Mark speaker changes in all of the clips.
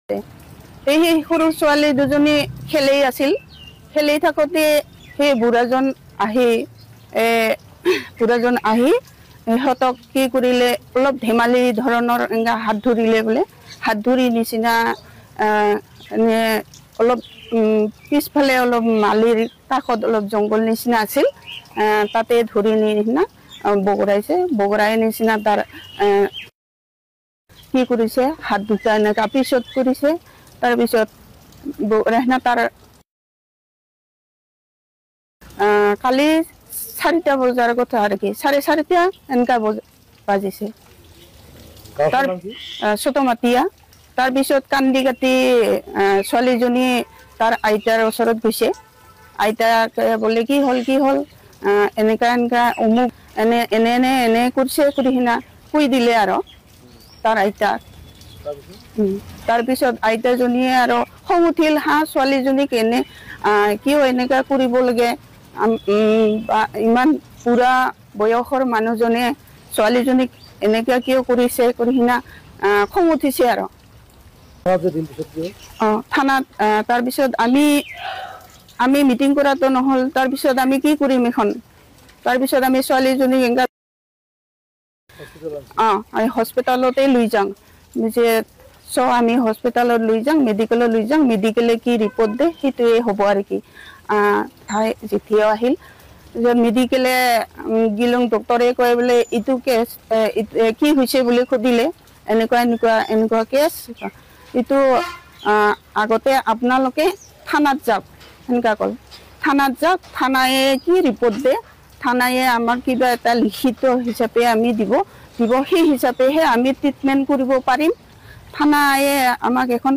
Speaker 1: সেই সৰু ছোৱালী দুজনী খেলেই আছিল খেলেই থাকোঁতে সেই বুঢ়াজন আহি সিহঁতক কি কৰিলে অলপ ধেমালি ধৰণৰ এনেকা হাত ধৰিলে বোলে হাত ধৰি নিচিনা অলপ পিছফালে অলপ মালিৰ কাষত অলপ জংঘল নিচিনা আছিল তাতে ধৰি নিচিনা বগৰাই নিচিনা তাৰ কি কৰিছে হাত দুটা এনেকা পিছত কৰিছে তাৰপিছত বগৰাই তাৰ কালি 4টা বজাৰ কথা আৰু কি 4:30 এনেকা বাজিছে তাৰ চতমাতিয়া তাৰ পিছত কান্দি কাটি ছোৱালীজনী তাৰ আইতাৰ ওচৰত গৈছে আইতাক বলে কি হল এনেকা অমুক এনে কৰিছে কৰি হিনা কৈ দিলে আৰু তাৰ আইতাক তাৰ পিছত আইতাজনীয়ে আৰু খং উঠিল ছোৱালীজনীক কিয় এনেকা কৰিব লাগে ইমান পুৰা বয়সৰ মানুহজনে ছোৱালীজনীক এনেকা কিয় কৰিছে কৰি হিনা খং উঠিছে আৰু থানাত তাৰ পিছত আমি মিটিং কৰাটো নহল তাৰ পিছত আমি কি কৰিম এখন তাৰ পিছত আমি ছোৱালীজনীক এনেকা হস্পিটালতে লৈ যাওঁ যে আমি হস্পিটালত লৈ যাওঁ মেডিকেলত লৈ যাওঁ মেডিকেলে কি ৰিপৰ্ট দিয়ে সেইটোৱে হ'ব আৰু কি যেতিয়া আহিল মেডিকেলে গিলং ডক্টৰে কয় বোলে এইটো কেছ কি হৈছে বুলি সুধিলে এনেকুৱা কেছ এইটো আগতে আপোনালোকে থানাত যাওক সেনেকা কল থানাত যাওক থানায়ে কি ৰিপৰ্ট দিয়ে থানায়ে আমাক কিবা এটা লিখিত হিচাপে আমি দিব সেই হিচাপেহে আমি ট্ৰিটমেণ্ট কৰিব পাৰিম থানায়ে আমাক এখন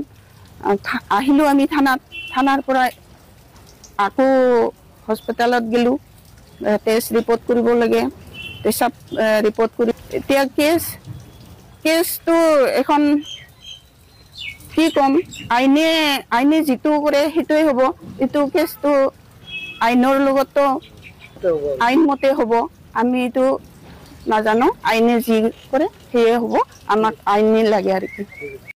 Speaker 1: আহিলো আমি থানাৰ পৰা আকৌ হস্পিটালত গেলো টেষ্ট ৰিপৰ্ট কৰিব লাগে পেচাব ৰিপৰ্ট কৰি এতিয়া কেছটো এখন কি কম আইনে যিটো কৰে সেইটোৱে হ'ব এইটো কেছটো আইনৰ লগতো আইন মতে হ'ব আমি এইটো নাজানো আইনে যি কৰে সেয়ে হ'ব আমাক আইনে লাগে আৰু কি